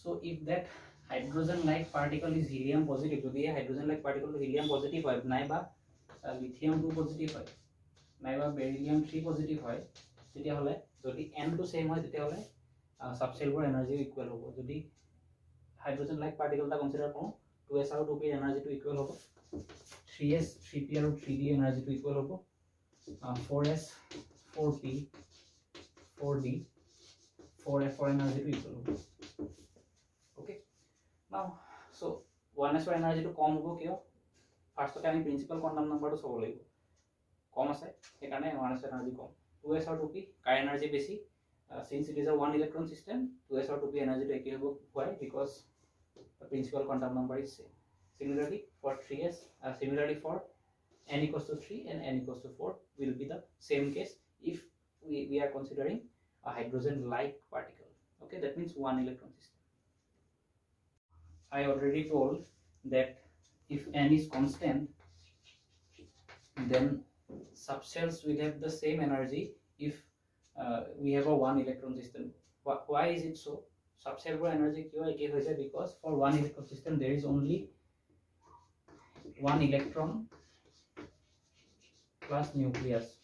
so if that hydrogen like particle is helium positive, যদি hydrogen like particle helium positive হয় নাইবা lithium 2 positive হয় নাইবা beryllium 3 positive হয় তেতিয়া হলে যদি n to same হয় তেতিয়া হলে subcellular energy equal হ'ব যদি hydrogen like particle টা consider কৰো 2s আৰু 2p energy to equal হ'ব 3s 3p আৰু 3d energy to equal হ'ব 4s 4p 4d 4f energy to equal হ'ব okay now so 1s energy to কম হ'ব কিয় ফাৰ্স্টতে আমি প্ৰিন্সিপাল কোৱান্টাম নাম্বাৰটো চাব লাগিব কম আছে সেইকাৰণে 1s energy কম 2s আৰু 2p কাৰ energy বেছি since it is a one electron system 2s or 2p energy to equal হ'ব why because the principal quantum number is same similarly for 3s similarly for n equals to 3 and n equals to 4 will be the same case if we are considering a hydrogen like particle okay that means one electron system I already told that if n is constant then subcells will have the same energy if we have a one electron system why is it so subcellular energy because for one electron system there is only one electron plus nucleus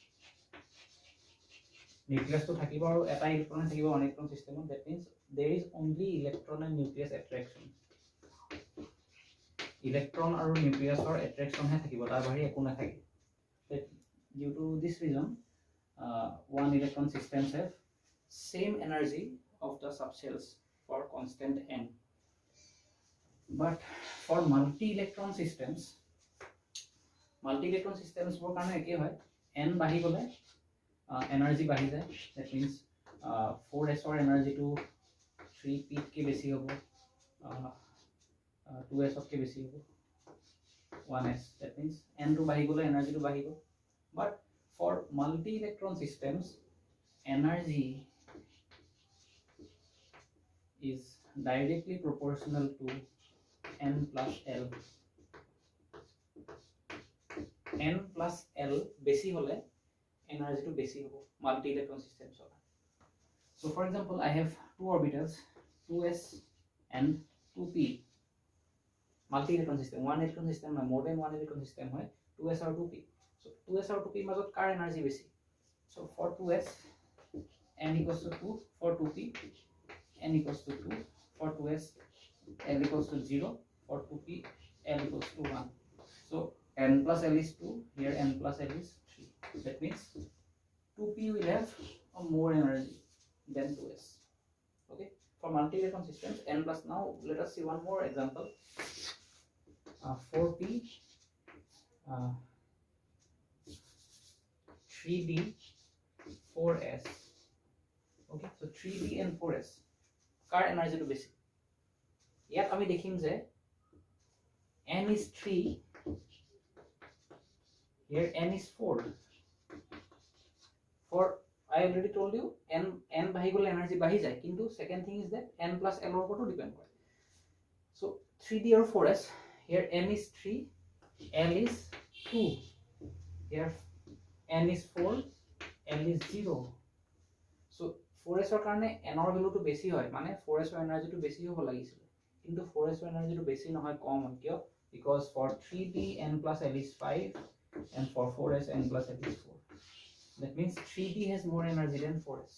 to thakibo aru eta electron thakibo one electron system that means there is only electron and nucleus attraction electron aru nucleus or attraction he thakibo tar bahari eku na thake that due to this reason one electron systems have same energy of the subcells for constant n but for multi electron systems for karone eke hoy n bahi gole energy bahi jay that means 4s or energy to 3p ke beshi hobo 2s ke beshi hobo 1s that means n to bahi gole energy to bahi go but for multi electron systems energy is directly proportional to n plus l n plus l besi hole energy to besi hobo multi electron systems hola so for example I have two orbitals 2s and 2p multi electron system one electron system na more than one electron system hoy 2s or 2p so 2s or 2p majot kar energy besi so for 2s n equals to 2 for 2p n equals to 2 for 2s l equals to 0 for 2p l equals to 1 so n plus l is 2 here n plus l is 3 that means 2p will have a more energy than 2s okay for multi electron systems n plus now let us see one more example 4p 3d 4s okay so 3d and 4s car energy to basic yet ami dekhim je n is 3 here n is 4 for I already told you n bahi gole energy bahi jay kintu second thing is that n plus l or to depend kore so 3d or 4s here n is 3 l is 2 here n is 4 l is 0 so 4s or karone n or value to besi hoy mane 4s or energy to besi hobo lagisile kintu 4s or energy to besi nohoy kom hoy kyo because for 3d n plus l is 5 and for 4s n plus l is 4 that means 3d has more energy than 4s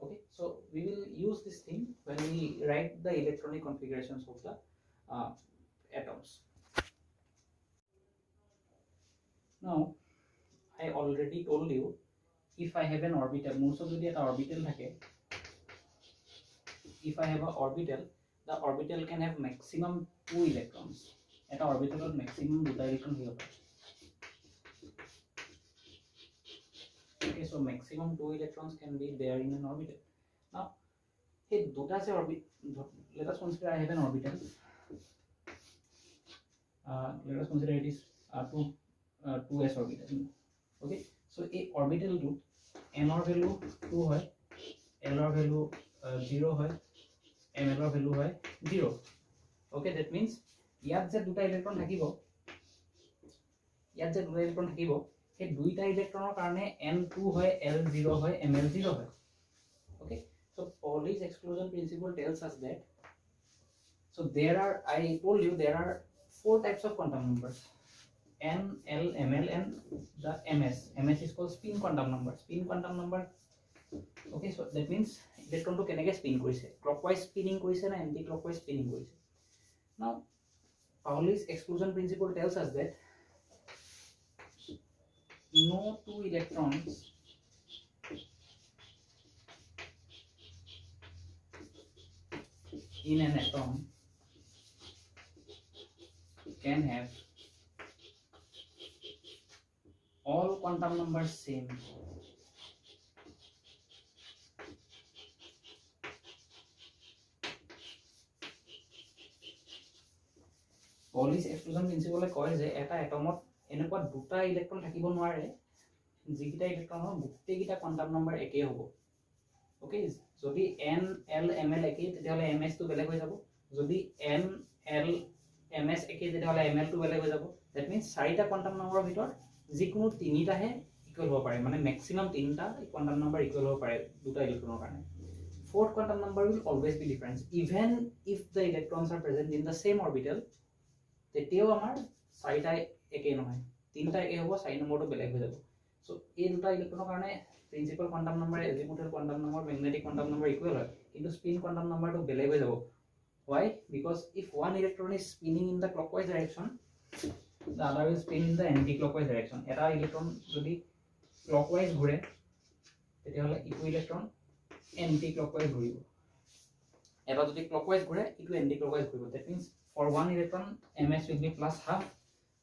okay so we will use this thing when we write the electronic configurations of the atoms now I already told you if I have an orbital most of the orbital thake if I have a orbital the orbital can have maximum 2 electrons at orbital maximum 2 electron hobe okay so maximum 2 electrons can be there in an orbital now hey duta se orbit let us consider I have an orbital let us consider it is 2s orbital okay so a orbital to n or value 2 hoy l or value 0 hoy m or value hoy 0 okay that means yat je duta electron thakibo সেই দুইটা ইলেক্ট্ৰনৰ কাৰণে n2 হয় l0 হয় ml0 হয় okay So Pauli's exclusion principle tells us that, so there are, I told you there are 4 types of quantum numbers: n, l, ml, and the ms. Ms is called spin quantum number. Spin quantum number, okay, so that means electron to keneke spin korise, clockwise spinning korise na anti clockwise spinning korise. Now Pauli's exclusion principle tells us that no 2 electrons in an atom can have all quantum numbers same. Pauli's exclusion principle কয় যে এটা এটমত এনেকুৱা দুটা electron থাকিব নোৱাৰে যিকিটা ইলেক্ট্ৰনৰ গোটেইকিটা quantum number একেই হ'ব। ওকে, যদি n l ml একেই তেতিয়াহ'লে ms টো বেলেগ হৈ যাব, যদি n l ms একেই তেতিয়াহ'লে ml টো বেলেগ হৈ যাব। দ্যাট মিন্স চাৰিটা কোৱান্টাম নম্বৰৰ ভিতৰত যিকোনো তিনিটাহে ইকুৱেল হ'ব পাৰে, মানে ম্যাক্সিমাম তিনিটা কোৱান্টাম নম্বৰ ইকুৱেল হ'ব পাৰে দুটা ইলেক্ট্ৰনৰ কাৰণে। Fourth quantum number will always be different even if the electrons are present in the same orbital. তেতিয়াও আমাৰ চাৰিটা একেই নহয়, তিনিটা একেই হ'ব, চাৰি নম্বৰটো বেলেগ হৈ যাব। সো এই দুটা ইলেক্ট্ৰনৰ কাৰণে principal quantum number, azimuthal quantum number, magnetic quantum number equal হয়, কিন্তু স্পিন কোৱান্টাম নম্বৰটো বেলেগ হৈ যাব। Why? Because if one electron is spinning in the clockwise direction, the other will spin in the anti-clockwise direction. এটা electron যদি clockwise ঘূৰে তেতিয়াহ'লে ইটো ইলেক্ট্ৰন anti-clockwise ঘূৰিব, এটা যদি clockwise ঘূৰে ইটো anti-clockwise ঘূৰিব। That means for one electron ms will be plus half,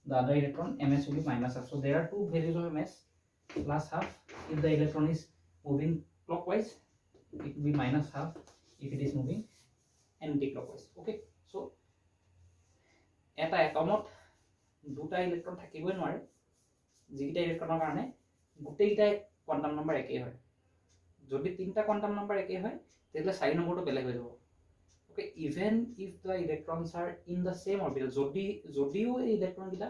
the other electron ms will be minus half. So there are two values of ms, plus half if the electron is moving clockwise, it will be minus half if it is moving anti-clockwise. Okay, so এটা এটমত দুটা electron থাকিবই নোৱাৰে যিকিটা ইলেক্ট্ৰনৰ কাৰণে গোটেইকিটা quantum number একেই হয়। যদি তিনটা কোৱান্টাম নম্বৰ একেই হয় তেতিয়াহ'লে চাৰি নম্বৰটো বেলেগ হৈ যাব। Okay, even if the electrons are in the same orbital, যদিও এই ইলেক্ট্ৰন কিটা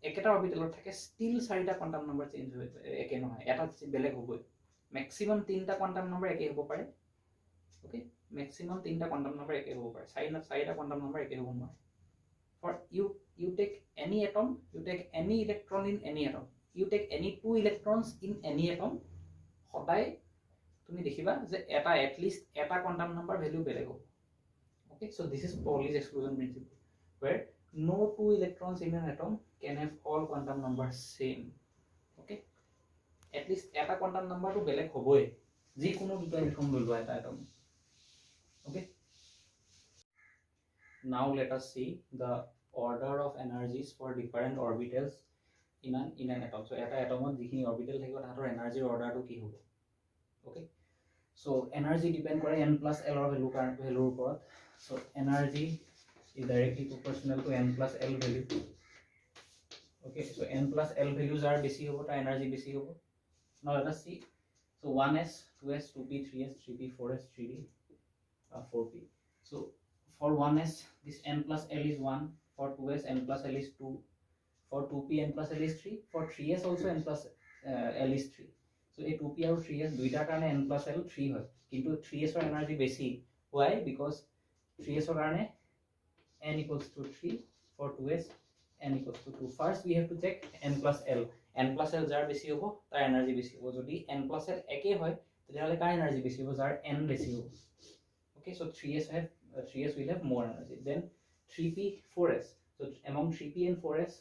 একেটা অৰবিটেলত থাকে, still চাৰিটা কোৱান্টাম নম্বৰ চেঞ্জ হৈ একে নহয়, এটা বেলেগ হ'বই। ম্যাক্সিমাম তিনটা কোৱান্টাম নম্বৰ একে হ'ব পাৰে। ওকে, ম্যাক্সিমাম তিনটা কোৱান্টাম নম্বৰ একে হ'ব পাৰে, চাৰিটা কোৱান্টাম নম্বৰ একে হ'ব নোৱাৰে। For you take any atom, you take any electron in any atom, you take any 2 electrons in any atom, সদায় তুমি দেখিবা যে এটা at least এটা কোয়ান্টাম নাম্বার ভ্যালু বেলেগ হ'ব। Okay, so this is Pauli's exclusion principle, where no 2 electrons in an atom can have all quantum numbers same. Okay, at least এটা quantum নাম্বারটো বেলেগ হ'বই যি কোনো দুটা ইলেক্ট্ৰন লৈ লোৱা এটা atom. Okay, now let us see the order of energies for different orbitals in an atom. So এটা atomত যিখিনি অৰবিটেল থাকিব তাহাঁতৰ এনাৰ্জিৰ অৰ্ডাৰটো কি হ'ব। Okay, so energy depend কৰে n plus l or value উপৰত. So energy is directly proportional to n plus l value. Okay, so n plus l values are বেছি হ'ব, ta energy বেছি হ'ব। Now let us see. So 1s, 2s, 2p, 3s, 3p, 4s, 3d, 4p. So for 1s this n plus l is 1, for 2s n plus l is 2, for 2p n plus l is 3, for 3s also n plus l is 3. So a 2p আৰু 3s দুইটাৰ কাৰণে n plus l 3 হয়, কিন্তু 3s ৰ energy বেছি। Why? Because 3s ৰ কাৰণে n equals to 3, for 2s n equals to 2. First we have to check n plus l. n plus l যাৰ বেছি হ'ব তাৰ এনাৰ্জি বেছি হ'ব। যদি n plus l একে হয় তেতিয়াহ'লে কাৰ এনাৰ্জি বেছি হ'ব? যাৰ n বেছি হ'ব। Okay, so 3s will have more energy. Then 3p, 4s. So among 3p and 4s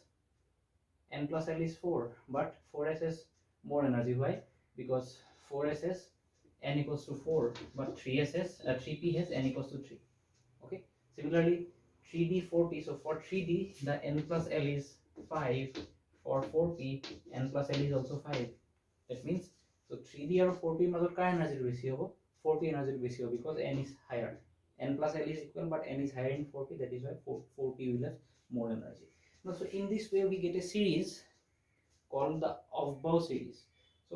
n plus l is 4, but 4s has more energy. Why? Because 4s has n equals to 4, but 3p has n equals to 3. Okay, similarly 3d, 4p. So for 3d the n plus l is 5, for 4p n plus l is also 5. That means so 3d or 4p মাজত কাৰ energy বেছি হ'ব? 4p energy বেছি হ'ব, because n is higher. n plus l is equal, but n is higher in 4p, that is why 4p will have more energy. Now, so in this way we get a series called the Aufbau series. So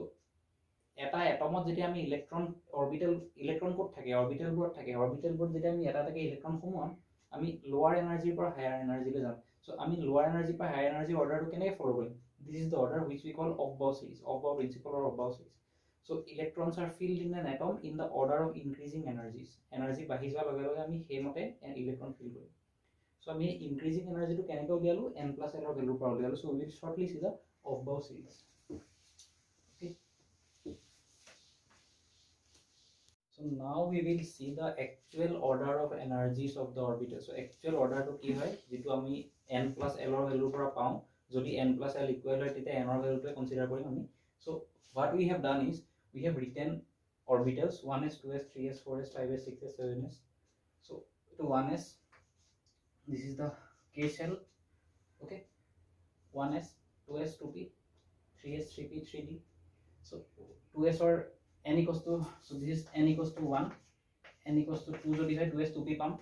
এটা এটমত যেতিয়া আমি electron ক'ত থাকে? অৰবিটেলবোৰত থাকে। অৰবিটেলবোৰত যেতিয়া আমি এটা electron সোমোৱাম আমি লোৱাৰ এনাৰ্জিৰ পৰা হায়াৰ এনাৰ্জিলৈ যাম। সো আমি লোৱাৰ এনাৰ্জিৰ পৰা হায়াৰ এনাৰ্জি অৰ্ডাৰটো কেনেকৈ ফলো কৰিম? This is the order which we call Aufbau series, Aufbau principle or Aufbau series. So electrons are filled in an atom in the order of increasing energies. Energy বাঢ়ি যোৱাৰ লগে লগে আমি সেইমতে ইলেক্ট্ৰন ফিল কৰিম। So আমি increasing energy to কেনেকৈ উলিয়ালো n plus l ৰ ভ্যালুৰ পৰা উলিয়ালো। So we will shortly see the above series. Okay. So now we will see the actual order of energies of the orbital. So actual order to কি হয় যেটো আমি n plus l ৰ ভ্যালুৰ পৰা পাওঁ যদি n plus l ইকুৱেল হয় তেতিয়া n ৰ ভ্যালুটো কনসিডাৰ কৰিম আমি। So what we have done is we have written orbitals 1s 2s 3s 4s 5s 6s 7s. So to 1s, this is the k shell, okay, 1s 2s 2p 3s 3p 3d. So 2s or n equals to, so this is n equals to 1, n equals to 2 jodi hoy 2s 2p pam,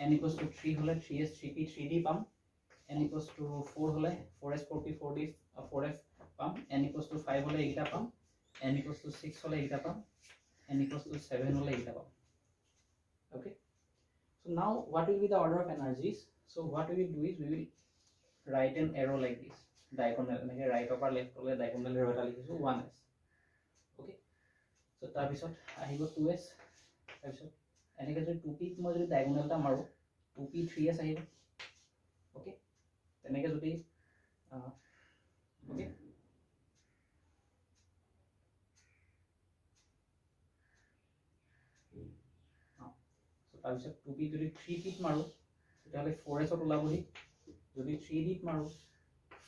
n equals to 3 hole 3s 3p 3d pam, n equals to 4 hole 4s 4p 4d 4f pam, n equals to 5 hole eta pam, n equals to 6 hole eta pam, n equals to 7 hole eta pam. Okay, so now what will be the order of energies? So what we will do is we will write an arrow like this, diagonal, like right over left over diagonal arrow eta likhisu 1s. Okay, so tar bisot ahibo 2s, tar bisot enike jodi 2p moi jodi diagonal ta maru 2p 3s ahibo. Okay, teneke jodi okay, tar bisot 2p jodi 3p maru তেতিয়াহলে 4s ত ওলাবহি, যদি 3d ত মাৰো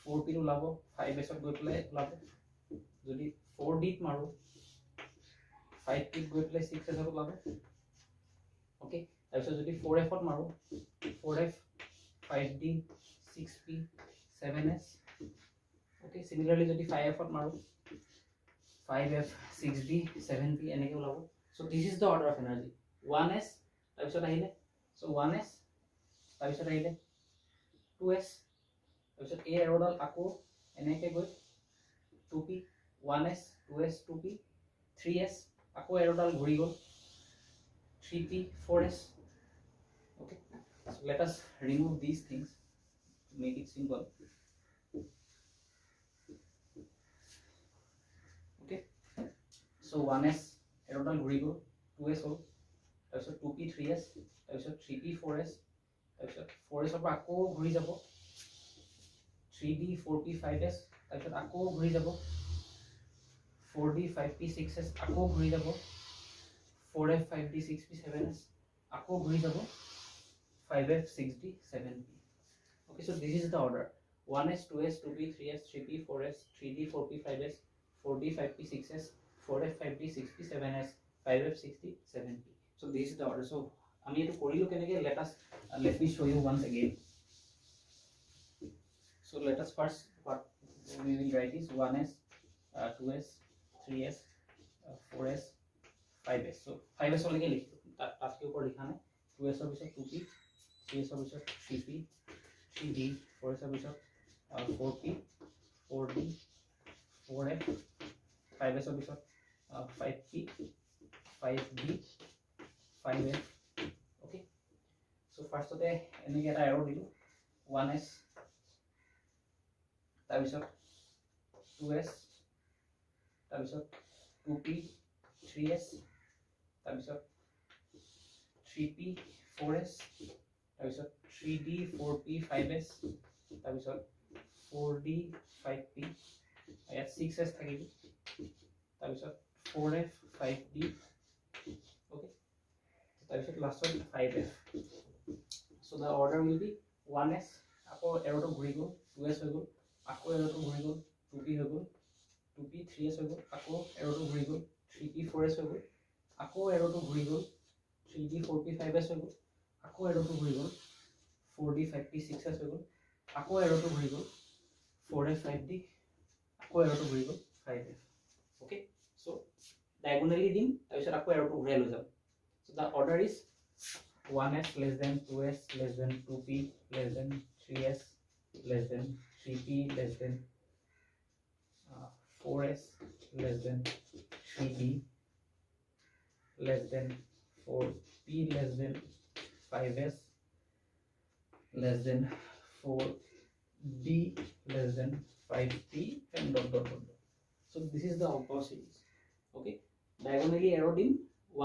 4p ত ওলাব, 5s ত গৈ পেলাই ওলাব, যদি 4d ত মাৰো 5p ত গৈ পেলাই 6s ত ওলাব। ওকে, তাৰপিছত যদি 4f ত মাৰো 4f 5d 6p 7s। Okay, সিমিলাৰলি যদি 5f ত মাৰো 5f 6d 7p এনেকৈ ওলাব। So this is the order of energy 1s, তাৰপিছত আহিলে সো 1s, তাৰপিছত আহিলে 2s, তাৰপিছত এই এৰোডাল আকৌ এনেকৈ গৈ 2p 1s 2s 2p 3s, আকৌ এৰোডাল ঘূৰি গ'ল 3p 4s। okay, so let us remove these things to make it simple. Okay, so 1s এৰোডাল ঘূৰি গ'ল 2s হ'ল, তাৰপিছত 2p 3s, তাৰপিছত 3p 4s, তাৰপিছত 4s পৰা আকৌ ঘূৰি যাব 3d 4p 5s, তাৰপিছত আকৌ ঘূৰি যাব 4d 5p 6s, আকৌ ঘূৰি যাব 4f 5d 6p 7s, আকৌ ঘূৰি যাব 5f 6d 7p. Okay, so this is the order 1s 2s 2p 3s 3p 4s 3d 4p 5s 4d 5p 6s 4f 5d 6p 7s 5f 6d 7p. So this is the order. So আমি এটো কৰিলো কেনেকে, let me show you once again. So let us first what we will write is 1s 2s 3s 4s 5s. So 5s অলকে লিখিলো, তাতকে ওপৰ লিখা নাই। 2s ৰ পিছত 2p 3s ৰ পিছত 3p 3d 4s ৰ পিছত 4p 4d 4f 5s ৰ পিছত 5p 5d 5f. okay, so first ote enike eta arrow dilu 1s, তাৰপিছত 2s, তাৰপিছত 2p 3s, তাৰপিছত 3p 4s, তাৰপিছত 3d 4p 5s, তাৰপিছত 4d 5p, ইয়াত 6s থাকিব, তাৰপিছত 4f 5d। okay, তাৰপিছত লাষ্টত 5f. so the order will be 1s, আকৌ এৰোটো ঘূৰি গ'ল 2s হৈ গ'ল, আকৌ এৰোটো ঘূৰি গ'ল 2p হৈ গ'ল, 2p 3s হৈ গ'ল, আকৌ এৰোটো ঘূৰি গ'ল 3p 4s হৈ গ'ল, আকৌ এৰোটো ঘূৰি গ'ল 3d 4p 5s হৈ গ'ল, আকৌ এৰোটো ঘূৰি গ'ল 4d 5p 6s হৈ গ'ল, আকৌ এৰোটো ঘূৰি গ'ল 4f 5d, আকৌ এৰোটো ঘূৰি গ'ল 5f। okay, so diagonally দিম, তাৰপিছত আকৌ এৰোটো ঘূৰাই লৈ যাম। so the order is 1s less than 2s less than 2p less than 3s less than 3p less than 4s less than 3d less than 4p less than 5s less than 4d less than 5p and dot dot dot. So this is the above series. Okay diagonally arrow দিম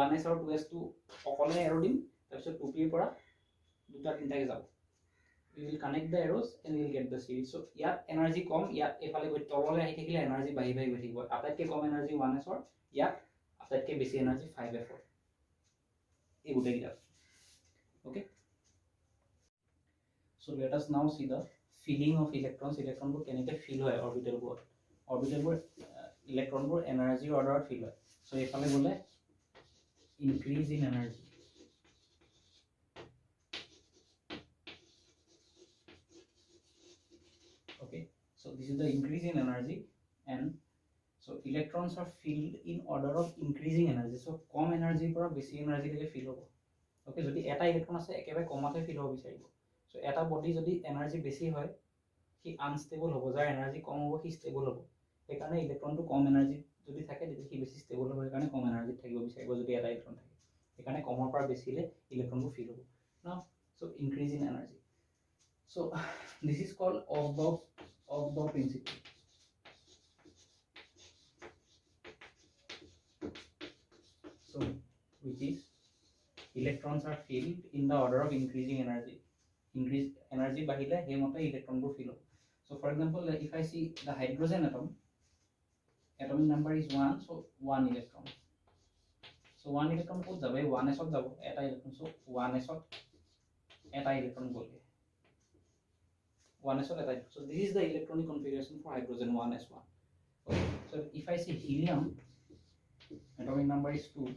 1s আৰু 2s টো অকলে এৰো দিম তাৰপিছত 2p ৰ পৰা দুটা তিনটাকে যাব we will connect the arrows and we will get the series so ইয়াত এনাৰ্জি কম ইয়াত এফালে গৈ তললৈ আহি থাকিলে এনাৰ্জি বাঢ়ি বাঢ়ি গৈ থাকিব আটাইতকৈ কম এনাৰ্জি 1s ৰ ইয়াত আটাইতকৈ বেছি এনাৰ্জি 5f ৰ এই গোটেইকেইটা okay so let us now see the filling of electrons electronবোৰ কেনেকৈ ফিল হয় অৰবিটেলবোৰত ইলেক্ট্ৰনবোৰ এনাৰ্জি অৰ্ডাৰত ফিল হয় so এফালে গ'লে increase in energy okay so this is the increase in energy and so electrons are filled in order of increasing energy so কম এনাৰ্জিৰ পৰা বেছি energy লৈকে feel হ'ব okay যদি এটা ইলেক্ট্ৰন আছে একেবাৰে কমতে ফিল হ'ব বিচাৰিব so এটা বডি যদি এনাৰ্জি বেছি হয় কি আনষ্টেবল হ'ব যাৰ এনাৰ্জি কম হ'ব কি ষ্টেবল হ'ব সেইকাৰণে ইলেক্ট্ৰনটো কম এনাৰ্জি যদি থাকে তেতিয়া কি বেছি ষ্টেবল হ'ব সেইকাৰণে কম এনাৰ্জিত থাকিব বিচাৰিব যদি এটা ইলেক্ট্ৰন থাকে সেইকাৰণে কমৰ পৰা বেছিলে ইলেক্ট্ৰনবোৰ ফিল হ'ব now so increase in energy so this is called Aufbau principle so which is electrons are filled in the order of increasing energy increase energy bahile he mote electron bur fill so for example if I see the hydrogen atomic number is 1 so 1 electron so 1 electron ko jabe 1s ot jabo eta electron so 1s ot eta electron golge 1s ot eta so this is the electronic configuration for hydrogen 1s1 okay so if I see helium atomic number is 2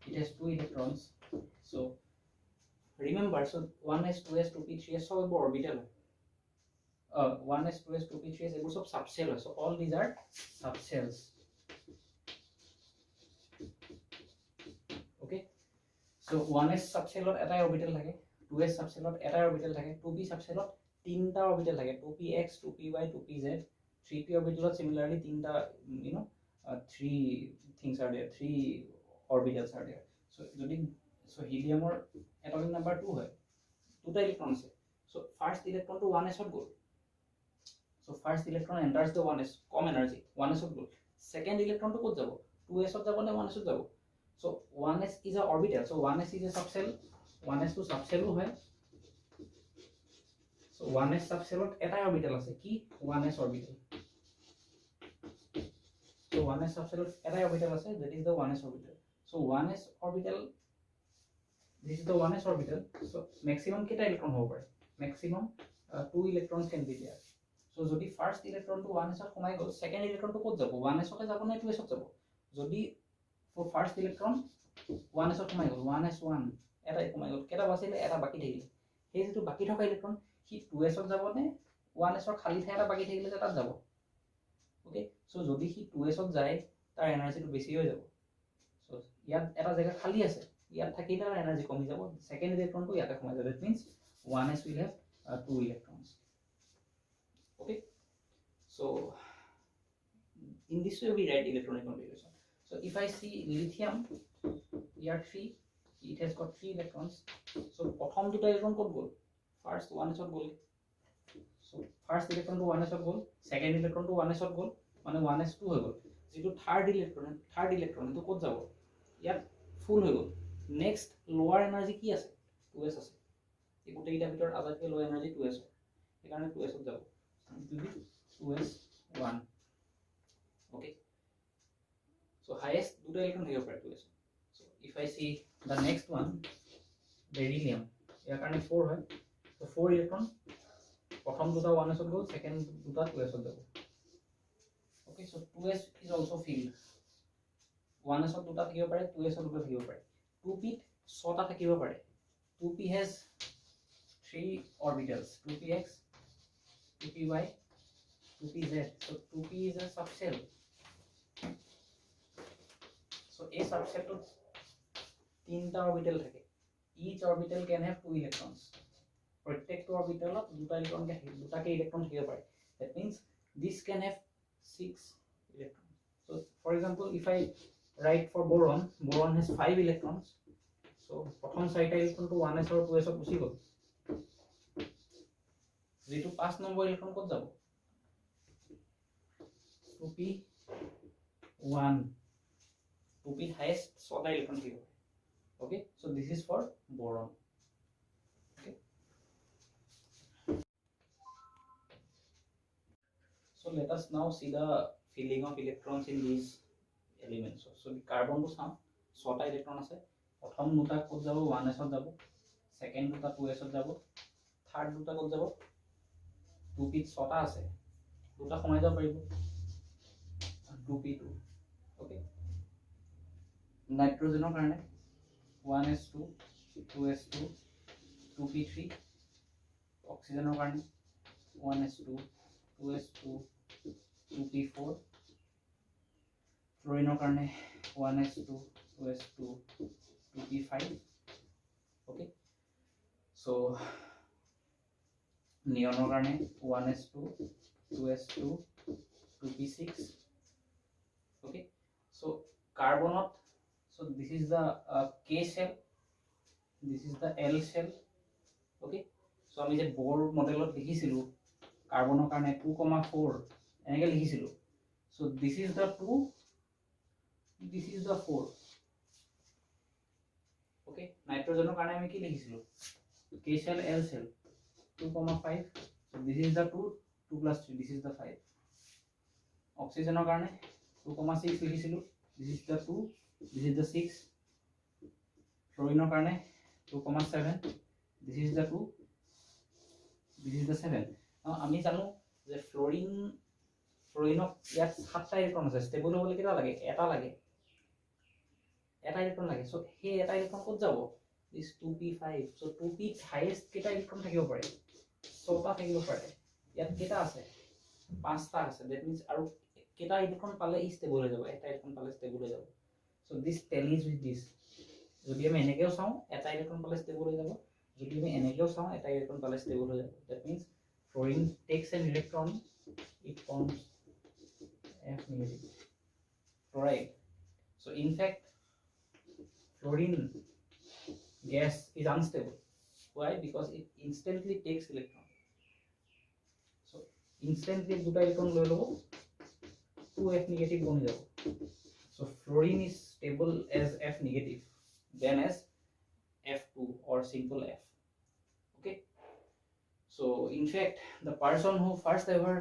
it has 2 electrons so remember so 1s 2s 2p 3s सब orbital 1s 2s 2p 3s एबो सब subshell so all these are subshells okay so 1s subshell ot eta orbital থাকে 2s subshell ot eta orbital থাকে 2p subshell ot তিনটা orbital থাকে 2px 2py 2pz 3p orbital ot similarly তিনটা you know 3 things are there 3 orbitals are there so jodi so helium or atomic number 2 hai দুটা electron আছে so first electron to 1s ot গল so first electron enters the 1s কম energy 1s ot গল second electron to ক'ত যাব 2s ot যাব নে 1s ot যাব so 1s is a orbital so 1s is a subshell 1s to subshell হয় so 1s subshell ot এটা orbital আছে কি 1s orbital so 1s subshell ot এটা orbital আছে that is the 1s orbital so 1s orbital this is the 1s orbital so maximum keta electron hobo pare maximum 2 electrons can be there so jodi first electron to 1s ot komai gol second electron to kot jabo 1s ot jabo na 2s ot jabo jodi for first electron 1s ot komai gol 1s1 eta komai gol keta basile eta baki thakile he jetu baki thoka electron ki 2s ot jabo ne 1s ot khali thai eta baki thakile eta jabo okay so jodi hi 2s ot jay tar energy to beshi hoy jabo so yat eta jaga khali ase ইয়াত থাকিলে আর energy কমি যাব second electron তো ইয়াতে কমাই যাব that means 1s will have 2 electrons okay so in this way we write electronic configuration so if I see lithium here 3 it has got 3 electrons so প্রথম দুটা ইলেকট্রন কত গল ফার্স্ট 1s ত গল so first electron to 1s ত গল second electron to 1s ত গল মানে 1s 2 হৈ গল যেটো থার্ড ইলেকট্রন তো কত যাব ইয়াত ফুল হৈ গল next lower energy কি আছে 2s আছে এই গোটেইটা ভিতৰত আটাইতকৈ low energy 2s একাৰণে 2s ত যাব 2s1 okay so highest দুটা ইলেক্ট্ৰন থাকিব পাৰে 2s so if I see the next one beryllium ইয়াৰ কাৰণে 4 হয় so 4 ইলেক্ট্ৰন প্ৰথম দুটা 1s ত গল সেকেন্ড দুটা 2s ত যাব okay so 2s is also filled 1s ত দুটা থাকিব পাৰে 2s ত দুটা থাকিব পাৰে 2p ছটা থাকিব পাৰে 2p has 3 orbitals 2px 2py 2pz so 2p is a subshell so a subshell to তিনটা orbital থাকে each orbital can have 2 electrons প্ৰত্যেকটো অৰবিটেলত দুটা ইলেক্ট্ৰন দুটাকে ইলেক্ট্ৰন থাকিব পাৰে that means this can have 6 electrons so for example if I write for boron has 5 electrons so প্রথম 6টা electron to 1s or 2s ত গুচি গল যেটো 5 নম্বৰ ইলেক্ট্ৰন কত যাব 2p1 2p highest 6টা ইলেক্ট্ৰন থাকিব okay so this is for boron okay so let us now see the filling of electrons in these elements so carbon to চাওঁ 6টা electron আছে প্ৰথম দুটা ক'ত যাব 1s ত যাব সেকেন্ড দুটা 2s ত যাব থাৰ্ড দুটা ক'ত যাব 2p 6টা আছে দুটা কমাই যাব পাৰিব 2p2 okay নাইট্ৰজেনৰ কাৰণে 1s2 2s2 2p3 অক্সিজেনৰ কাৰণে 1s2 2s2 2p4 ফ্লোৰিনৰ কাৰণে 1s2 2s2 2p5 okay so neonor karne 1s2 2s2 2p6 okay so carbonot so this is the k shell this is the l shell okay so ami je Bohr modelot likhisilu carbonor karne 2,4 enake likhisilu so this is the 2 this is the 4 okay nitrogenor karne ami ki likhisilu k shell l shell 2,5 so this is the 2 2 plus 3 this is the 5 oxygen karne 2,6 likhisilu this is the 2 this is the 6 fluorine karne 2,7 this is the 2 this is the 7 now ami janu je fluorine ইয়াত 7টা electron আছে stable হ'বলৈ কিটা লাগে এটা লাগে এটা electron লাগে so hey এটা ইলেক্ট্ৰন ক'ত যাব is 2p5 so 2p highest কেটা ইলেক্ট্ৰন থাকিব পাৰে 6টা থাকিব পাৰে ইয়াত কেটা আছে 5টা আছে that means আৰু কেটা ইলেক্ট্ৰন পালে ই ষ্টেবল হৈ যাব এটা ইলেক্ট্ৰন পালে ষ্টেবল হৈ যাব so this tallies with this যদি আমি এনেকেও চাও এটা ইলেক্ট্ৰন পালে ষ্টেবল হৈ যাব যদি আমি এনেকেও চাও এটা ইলেক্ট্ৰন পালে ষ্টেবল হৈ যাব that means fluorine takes an electron it forms F negative fluoride so in fact fluorine gas is unstable why because it instantly takes electron so instantly দুটা ইলেক্ট্ৰন লৈ লব 2f negative বনি যাব so fluorine is stable as f negative than as f2 or simple f okay so in fact the person who first ever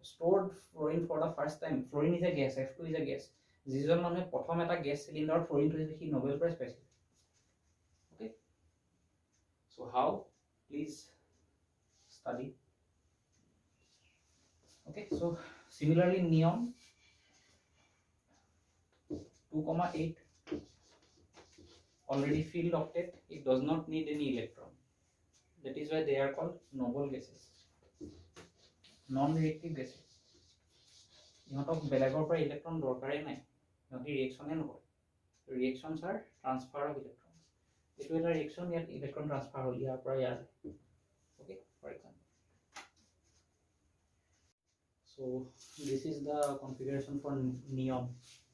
stored fluorine for the first time fluorine is a gas f2 is a gas যিজন মানুহে প্ৰথম এটা gas সিলিন্ডাৰ Florin থৈছে সি Nobel prize পাইছে okay so how please study okay so similarly neon 2,8 already filled octet it does not need any electron that is why they are called noble gases non reactive gases ইহঁতক বেলেগৰ পৰা electron দৰকাৰে নাই ইহঁতি ৰিয়েকচনে নকৰে reactions are transfer of electrons এটো এটা reaction ইয়াত ইলেক্ট্ৰন ট্ৰান্সফাৰ হ'ল ইয়াৰ পৰা ইয়াৰ okay for example so this is the configuration for neon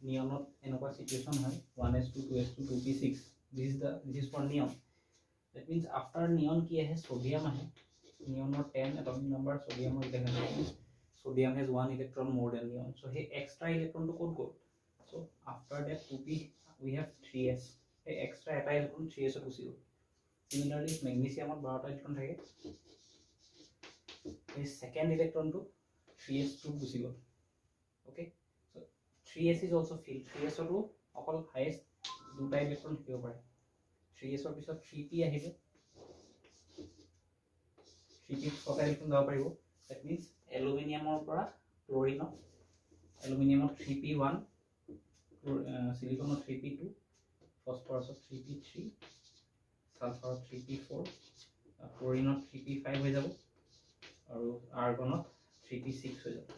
neonot এনেকুৱা situation হয় 1s2 2s2 2p6 this is for neon that means after neon কি আহে sodium আহে neonor 10 atomic number sodium or 11 sodium has one electron more than neon so he extra electron to code go so after that 2p we have 3s a extra eta electron 3s to see similarly magnesium or 12 electron thake a second electron to 3s to see okay so 3s is also filled 3s to all highest দুটা electron থাকিব পাৰে 3s or পিছত 3p আহিব 3p ছটা electron যাব পাৰিব that means aluminium or পৰা chlorine aluminium 3p1 silicon 3p2 phosphorus 3p3 sulfur 3p4 chlorine 3p5 হৈ যাব আৰু argon 3p6 হৈ যাব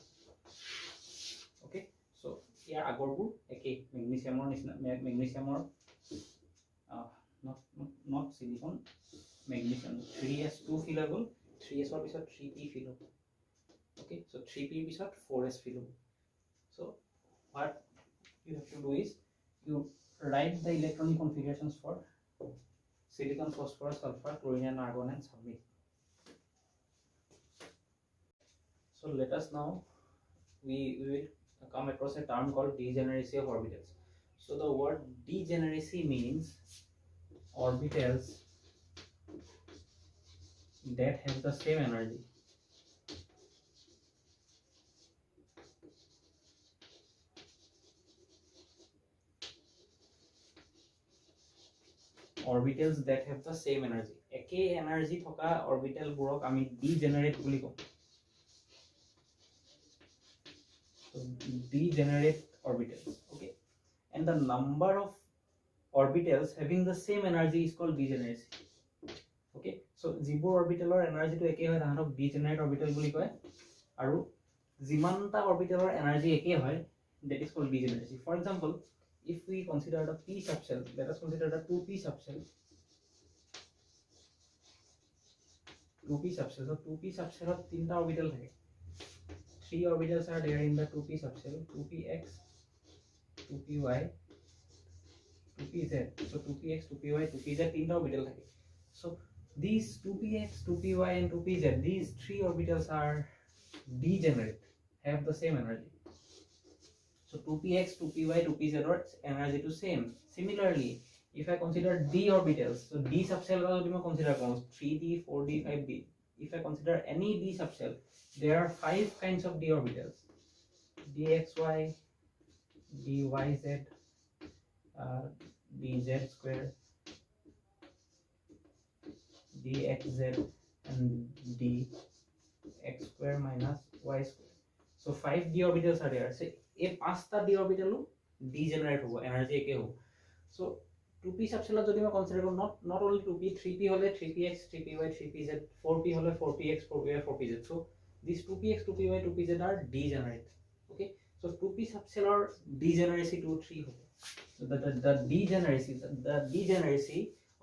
okay so ইয়াৰ আগৰবোৰ একে magnesium নিচিনা magnesium not silicon magnesium 3s2 fillable 3s or পিছত 3p fillable okay so 3p pisot 4s fill so what you have to do is you write the electronic configurations for silicon phosphorus sulfur chlorine and argon and submit so let us now we will come across a term called degeneracy of orbitals So the word degeneracy means orbitals that have the same energy. Orbitals that have the same energy. একে energy থকা orbital বোৰক আমি degenerate বুলি কওঁ. So degenerate orbitals. Okay. And the number of orbitals having the same energy is called degeneracy. Okay. So যিবোৰ অৰবিটেলৰ এনাৰ্জিটো একে হয় তাহাঁতক degenerate orbital বুলি কয় আৰু যিমানটা অৰবিটেলৰ এনাৰ্জি একে হয় that is called degeneracy. For example, if we consider the p subshell, let us consider the 2p subshell. 2p subshell. So 2p subshell of 3 orbital থাকে. 3 orbitals are there in the 2p subshell: 2px, 2py, 2pz. So 2px, 2py, 2pz 3 orbital থাকে. So these 2px, 2py and 2pz, these 3 orbitals are degenerate, have the same energy. So 2px, 2py, 2pz are energy to same. Similarly, if I consider d orbitals, so d subshell I consider 3d, 4d, 5d. If I consider any d subshell, there are 5 kinds of d orbitals: dxy, dyz, dz square, dxz, and dx square minus y square. So 5 d orbitals are there. So if 5 d orbital degenerate hobo, energy eke hobo. So 2p subshell jodi ma consider not only 2p, 3p hole 3px, 3py, 3pz, 4p hole 4px, 4py, 4pz. So these 2px, 2py, 2pz are degenerate. Okay. So 2p subshell or degeneracy 2, 3 hobo. So the degeneracy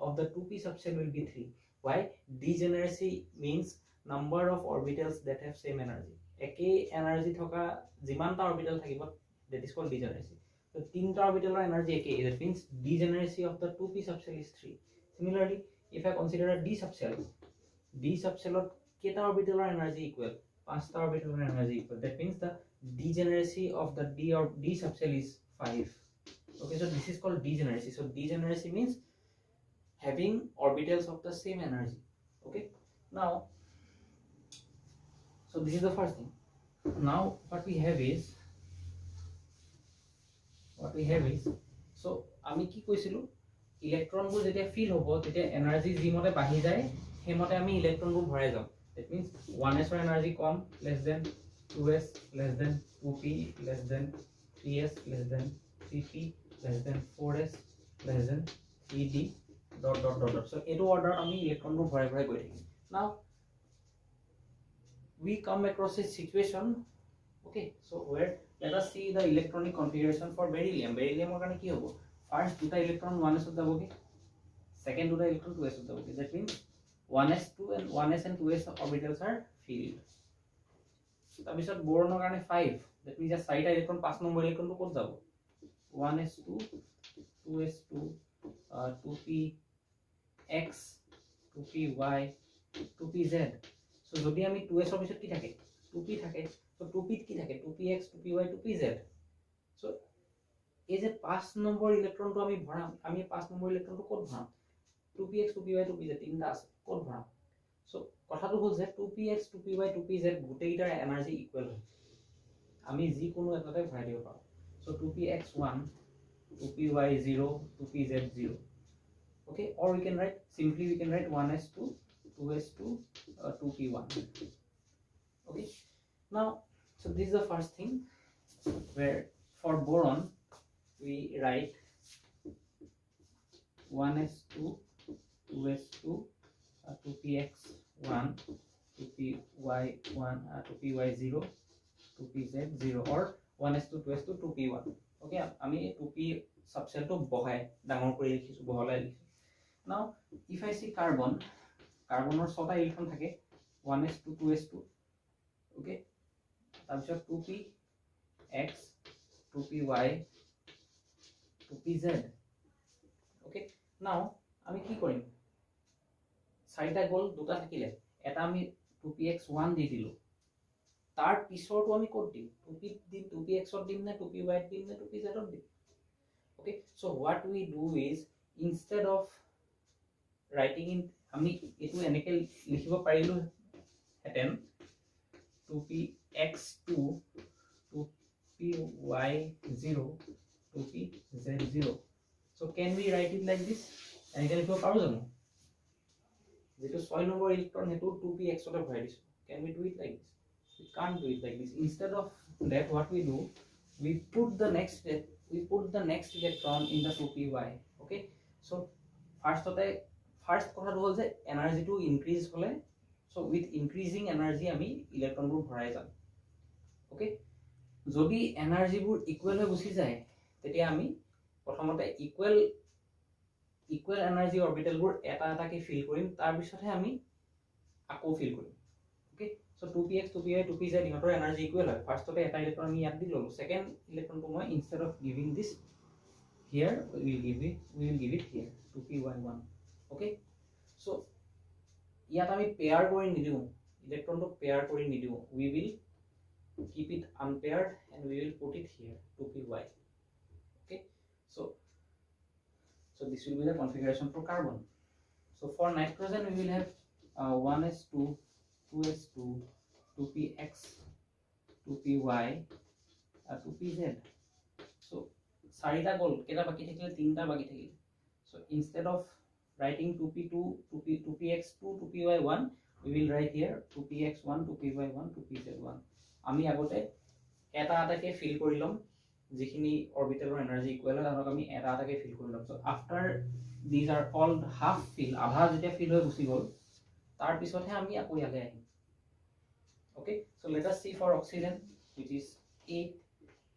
of the 2p subshell will be 3. Why? Degeneracy means number of orbitals that have same energy. Eke energy thoka jimanta orbital thakibo, that is called degeneracy. So 3 orbital energy eke, that means degeneracy of the 2p subshell is 3. Similarly, if I consider a d subshell of keta orbital energy equal, 5 orbital energy equal, that means the degeneracy of the d subshell is 5. Okay, so this is called degeneracy. So degeneracy means having orbitals of the same energy. Okay, now, so this is the first thing. Now what we have is so আমি কি কৈছিলো, ইলেক্ট্ৰনবোৰ যেতিয়া feel হ'ব তেতিয়া energy যিমতে বাঢ়ি যায় সেইমতে আমি ইলেক্ট্ৰনবোৰ ভৰাই যাম. That means 1s ৰ এনাৰ্জি কম, less than 2s, less than 2p, less than 3s, less than 3p, less than 4s, less than 3d, dot dot dot dot. So এইটো অৰ্ডাৰত আমি ইলেক্ট্ৰনবোৰ ভৰাই ভৰাই গৈ থাকিম. Now we come across a situation, okay, so where let us see the electronic configuration for beryllium. Beryllium or ki hobo, first duta electron 1s ot jaboge, second duta electron 2s ot jaboge. That means 1s2 and 1s and 2s orbitals are filled. tar bisot boron or karone 5, that means just 4 electron 5 number electron to kot jabo, 1s2, 2s2, 2px, 2py, 2pz. So যদি আমি 2s এর পিছত কি থাকে 2p থাকে, তো 2p কি থাকে 2px, 2py, 2pz. So এই যে 5 নম্বৰ ইলেক্ট্ৰনটো আমি ভৰাম, আমি 5 নম্বৰ ইলেক্ট্ৰনটো ক'ত ভৰাম, 2px, 2py, 2pz তিনটা আছে ক'ত ভৰাম. সো কথাটো হ'ল যে 2px, 2py, 2pz গোটেইটাৰ energy equal হয়, আমি যি কোনো এটাতে ভৰাই দিব পাৰো. So 2px1, 2py0, 2pz0. Okay, or we can write 1s2, 2s2, 2p1. Okay, now so this is the first thing, where for boron we write 1s2, 2s2, 2px1, 2py1, 2py0, 2pz0, or 1s2, 2s2, 2p1. Okay, আমি 2p subshell to বহাই ডাঙৰ কৰি লিখিছো, বহলাই লিখিছো. Now if I see carbon or 6টা electron থাকে, 1s2, 2s2. Okay, তাৰপিছত 2px, 2py, 2pz. Okay, now আমি কি কৰিম, 4টা গল, 2টা থাকিলে, এটা আমি 2px1 দি দিলো, তাৰ পিছৰটো আমি ক'ত দিম, 2p দিম, 2px ত দিম নে 2py ত দিম নে 2pz ত দিম. Okay, so what we do is instead of writing in আমি এটো এনেকে লিখিব পাৰিলো হেতেন 2px2 2py0 2pz0 so can we write it like this এনেকে লিখিব পাৰো জানো যেটো 6 নম্বৰ ইলেক্ট্ৰন হেতু 2px তে ভৰাই দিছো can we do it like this we can't do it like this instead of that what we do we put the next electron in the 2py okay so first কথাটো হল যে energy to increase হলে so with increasing energy আমি ইলেক্ট্ৰনবোৰ ভৰাই যাম okay যদি এনাৰ্জিবোৰ equal হৈ গুছি যায় তেতিয়া আমি প্ৰথমতে ইকুয়াল এনাৰ্জি অৰবিটালবোৰ এটা এটাকে ফিল কৰিম তাৰ পিছতহে আমি আকৌ ফিল কৰিম okay so 2px 2py 2pz ইহঁতৰ এনার্জি ইকুয়াল হয় ফার্স্টতে এটা ইলেক্ট্রন আমি ইয়াত দি ললো সেকেন্ড ইলেক্ট্রনটো মই instead of giving this here we will give it here 2py1 okay so ইয়াত আমি পেয়ার কৰি নিদিও ইলেক্ট্ৰনটো পেয়াৰ কৰি নিদিও we will keep it unpaired and we will put it here 2py okay so this will be the configuration for carbon so for nitrogen we will have 1s2 2s2 2px 2py 2pz so চাৰিটা গল কেটা বাকি থাকিলে তিনটা বাকি থাকিল so instead of writing 2p2 2px2 2py1 we will write here 2px1 2py1 2pz1 আমি আগতে এটা এটাকে ফিল কৰি লম যিখিনি অৰবিটালৰ এনাৰ্জি ইকুয়াল হয় আমি এটা এটাকে ফিল কৰি লম so after these are all half fill আধা যেতিয়া ফিল হৈ গুছি গল তাৰ পিছতহে আমি আকৌ ইয়ালে আহিম okay so let us see for oxygen which is 8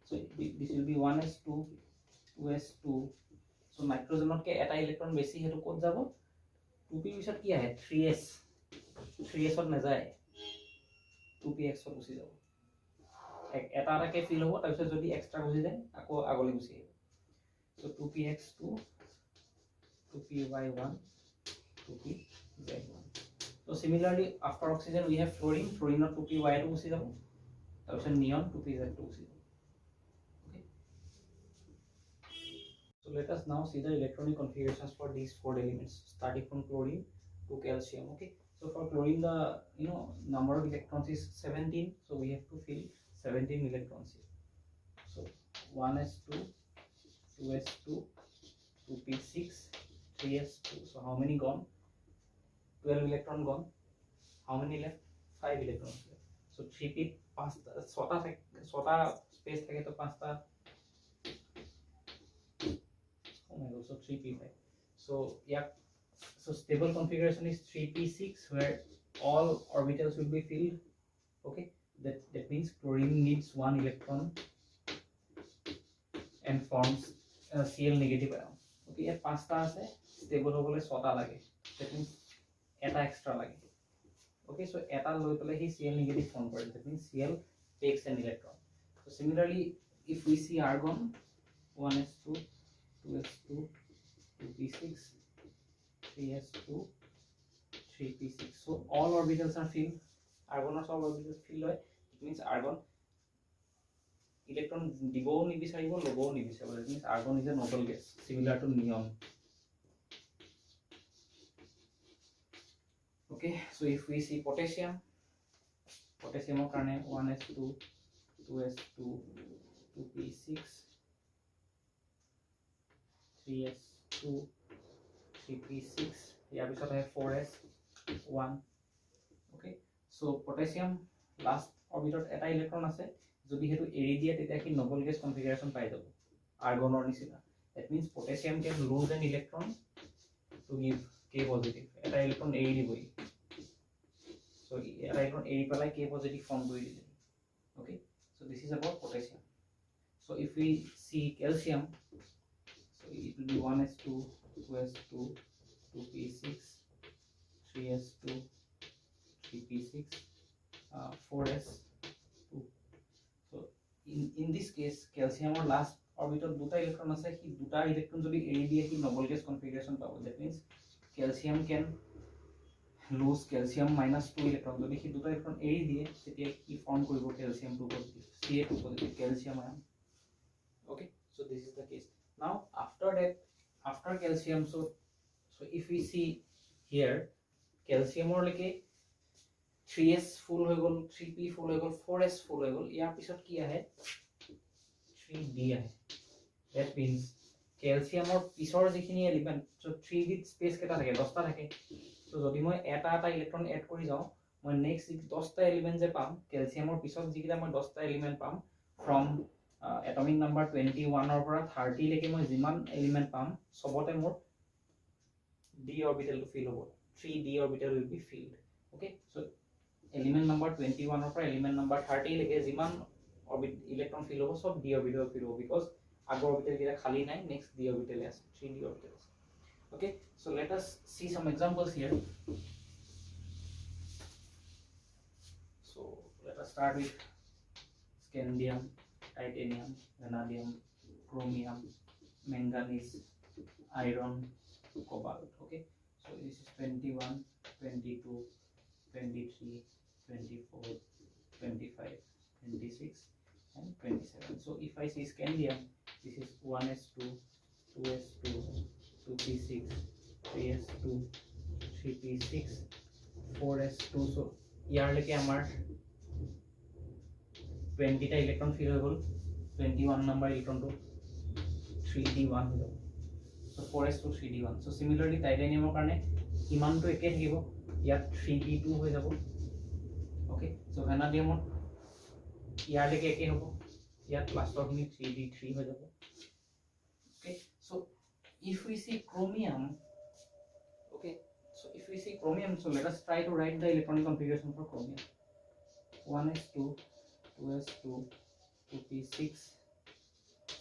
so this will be 1s2 2s2 so নাইট্রোজেনতকে এটা ইলেক্ট্রন বেশি হেতু কোত যাব 2p পিছত কি আহে 3s ত না যায় 2px ত গুছি যাব এটা এটাকে ফিল হ'ব তাৰ পিছত যদি এক্সট্ৰা গুছি যায় আকৌ আগলৈ গুছি আহিব so 2px2 2py1 2pz1 so similarly after oxygen we have fluorine to 2py to গুছি যাব তাৰ পিছত neon 2pz to গুছি যাব okay so let us now see the electronic configurations for these four elements starting from chlorine to calcium okay so for chlorine the number of electrons is 17 so we have to fill 17 electrons here so 1s2 2s2 2p6 3s2 so how many gone 12 electron gone how many left 5 electrons left so 3p 5 sota space থাকে তো 5টা oh my god so 3p5 so yeah so stable configuration is 3p6 where all orbitals will be filled okay that means chlorine needs one electron and forms Cl negative ion okay ইয়াত 5টা আছে stable হবলে 6টা লাগে that means এটা extra লাগে okay so eta loi pele hi Cl negative form kore that means Cl takes an electron so similarly if we see argon 1s2 2s2 2p6 3s2 3p6 so all orbitals are filled argon all orbitals filled hoy it means argon electron dibo ni bisaribo lobo ni bisaribo that means argon is a noble gas similar to neon okay so if we see potassium karone 1s2 2s2 2p6 3s2 3p6 here we have 4s1 okay so potassium last orbital eta electron আছে যদি হেতু এৰি দিয়ে তেতিয়া কি Nobel gas configuration পাই যাব আৰ্গনৰ নিচিনা that means potassium can lose an electron to give k positive এটা ইলেক্ট্রন এৰি দিবই so এটা ইলেক্ট্ৰন এৰি পেলাই k positive form কৰি দিলে okay so this is about potassium so if we see calcium so it will be 1s2 2s2 2p6 3s2 3p6 4s2 so in this case calcium or last orbital দুটা electron আছে কি দুটা electron যদি এৰি দিয়ে কি Nobel gas configuration পাব that means calcium can lose calcium minus 2 electron যদি কি দুটা ইলেক্ট্রন এৰি দিয়ে তেতিয়া কি ফৰ্ম কৰিব calcium 2 positive Ca2 positive calcium ion okay so this is the case Now after that, after calcium, so if we see here, calcium or like 3s full হৈ গল, 3p full হৈ গল, 4s full হৈ গল, ইয়াৰ পিছত কি আহে 3d আহে। that means calcium or পিছৰ যিখিনি element, so 3d space কেটা থাকে 10টা থাকে, so যদি মই এটা ইলেক্ট্ৰন এড কৰি যাও, মই নেক্সট 10টা এলিমেন্ট যে পাম ক্যালসিয়ামৰ পিছত যিকিটা মই 10টা এলিমেন্ট পাম ফ্ৰম এটমিক নাম্বাৰ 21 ৰ পৰা 30 লৈকে মই যিমান এলিমেন্ট পাম সবতে মোৰ d orbital to fill hobo, 3d orbital will be filled. Okay, so element number 21 or element number 30 leke jiman orbit electron fill hobo sob d orbital fill hobo, because agor orbital kira khali nai, next d orbital ase, 3d orbital ase. Okay, so let us see some examples here. So let us start with scandium, titanium, vanadium, chromium, manganese, iron, cobalt. Okay, so this is 21, 22, 23, 24, 25, 26 and 27. So if I see scandium, this is 1s2, 2s2, 2p6, 3s2, 3p6, 4s2. so ইয়াৰ লৈকে আমাৰ 20টা electron feel হৈ গল, 21 number ইলেক্ট্ৰনটো 3d1 হৈ গল, so 4s2 3d1. so similarly titanium কাৰণে ইমানটো একে থাকিব, ইয়াত 3d2 হৈ যাব। okay, so vanadium ইয়াৰ লৈকে একে হ'ব, ইয়াত লাষ্টৰখিনি 3d3 হৈ যাব। okay, so if we see chromium, okay, so if we see chromium, so let us try to write the electronic configuration for chromium. 1s2, 2s2, 2p6,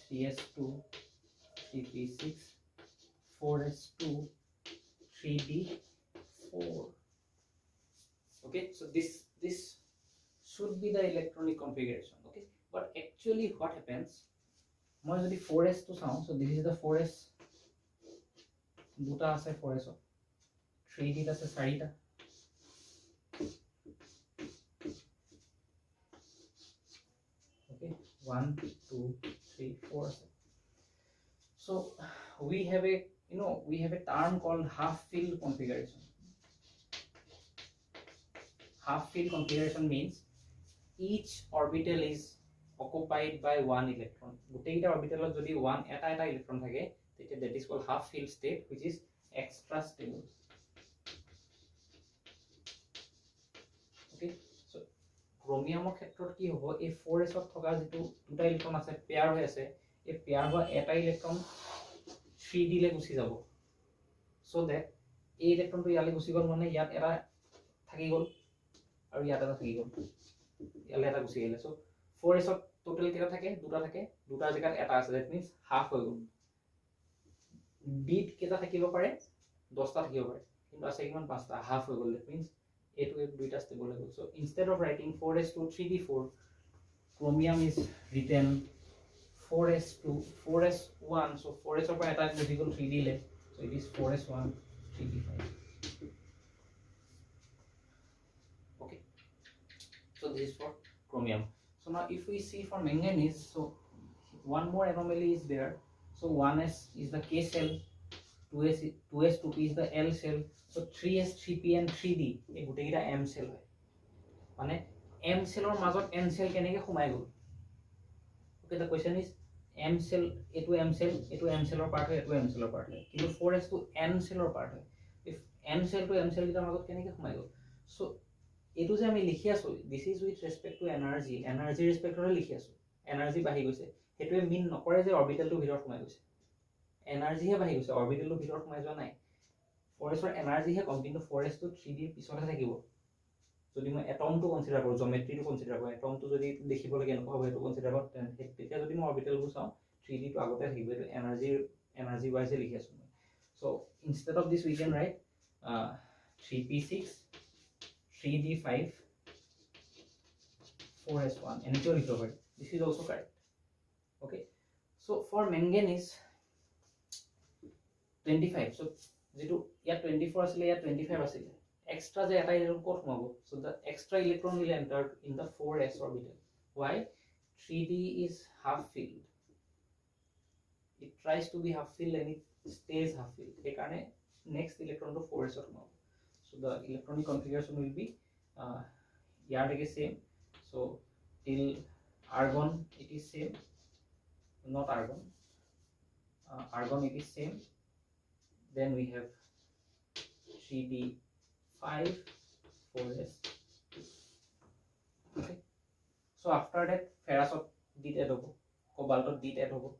3s2, 3p6, 4s2, 3d4. okay, so this should be the electronic configuration. okay, but actually what happens, moi jodi 4s to sound, so this is the 4s, দুটা আছে 4s, 3d আছে 4টা, okay, 1 2 3 4 আছে. so we have a, we have a term called half fill configuration. half fill configuration means each orbital is occupied by one electron. গোটেইটা অরবিটালত যদি এটা electron থাকে, that is called half fill state, which is extra stable. okay, so chromium ক্ষেত্ৰত কি হ'ব, এই 4s ত থকা যেটো দুটা ইলেক্ট্ৰন আছে পেয়াৰ হৈ আছে, এই পেয়াৰ হোৱা এটা ইলেক্ট্ৰন 3d লে গুচি যাব, so that এই ইলেক্ট্ৰনটো ইয়ালে গুচি গল, মানে ইয়াত এটা থাকি গল আৰু ইয়াত এটা থাকি গল, ইয়ালে এটা গুচি গলে, so 4s ত টোটাল কেটা থাকে, দুটা জায়গাত এটা আছে, that means half হৈ গল। d কেটা থাকিব পাৰে, 10টা থাকিব পাৰে, কিন্তু আছে কিমান 5টা, half হৈ গল, that means a to a দুইটা স্টেবল হৈ গল। so instead of writing 4s2 3d4, chromium is written 4s2 4s1, so 4s ৰ পৰা এটা গুচি গল 3d লে, so it is 4s1 3d5. okay, so this is for chromium. so now if we see for manganese, so one more anomaly is there. so 1s is the k cell, 2s 2p is the l cell, so 3s 3p and 3d এই গুটেইটা m cell হয়, মানে m cellৰ মাজত n cell কেনেকে সোমাই গল। okay, the question is m cell, এটো m cell, এটো m cellৰ part হয়, এটো m cellৰ পাৰ্ট হয়, কিন্তু 4s to n cellৰ পাৰ্ট হয়, if m cell to m cell কিটাৰ মাজত কেনেকে সোমাই গল। so এটো যে আমি লিখি আছো, this is with respect to energy respect ৰে লিখি আছো, এনাৰ্জি বাঢ়ি গৈছে, হেতুৱে মিন নকৰে যে অৰবিটেলটো ভিতৰত সোমাই গৈছে, এনাৰ্জি হে বাঢ়ি গৈছে, অৰবিটেলটো ভিতৰত সোমাই যোৱা নাই। 4s ৰ এনাৰ্জি হে কম, কিন্তু 4s to 3d পিছতে থাকিব। যদি মই এটমটো কনসিডাৰ কৰো, জিওমেট্ৰিটো কনসিডাৰ কৰো, এটমটো যদি দেখিব লাগে এনেকুৱা হ'ব, এটো কনসিডাৰ কৰো, তেতিয়া যদি মই অৰবিটেলবোৰ চাও 3d টো আগতে থাকিব, এটো এনাৰ্জি ওয়াইজ লিখি আছো। so instead of this we can write 3p6 3d5 4s1, এনেকৈ লিখিব পাৰি, this is also correct. okay, so for manganese 25, so যেটো ইয়াত 24 আছিল, ইয়াত 25 আছিল, extra যে এটা ইলেক্ট্ৰন ক'ত সোমাব, so the extra electron will enter in the 4s orbital. why? 3d is half filled, it tries to be half filled and it stays half filled. Ekane next electron to 4s of now. So the electronic configuration will be here again same. So till argon it is same, not argon. Argon it is same. Then we have 3d5 4s. Okay. So after that ferrous of d add hobo, cobalt of d add hobo,